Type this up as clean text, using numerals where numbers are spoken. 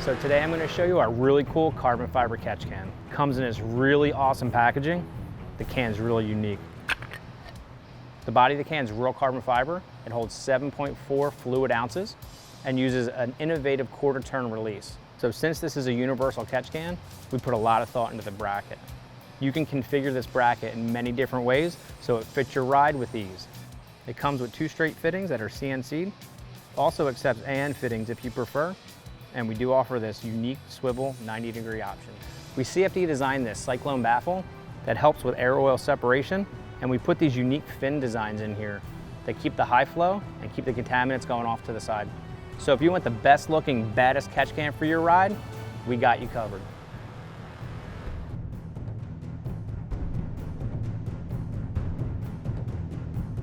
So today I'm going to show you our really cool carbon fiber catch can. Comes in this really awesome packaging. The can's really unique. The body of the can is real carbon fiber. It holds 7.4 fluid ounces and uses an innovative quarter turn release. So since this is a universal catch can, we put a lot of thought into the bracket. You can configure this bracket in many different ways so it fits your ride with ease. It comes with 2 straight fittings that are CNC'd. Also accepts AN fittings if you prefer. And we do offer this unique swivel 90-degree option. We CFD designed this Cyclone baffle that helps with air oil separation, and we put these unique fin designs in here that keep the high flow and keep the contaminants going off to the side. So if you want the best looking, baddest catch can for your ride, we got you covered.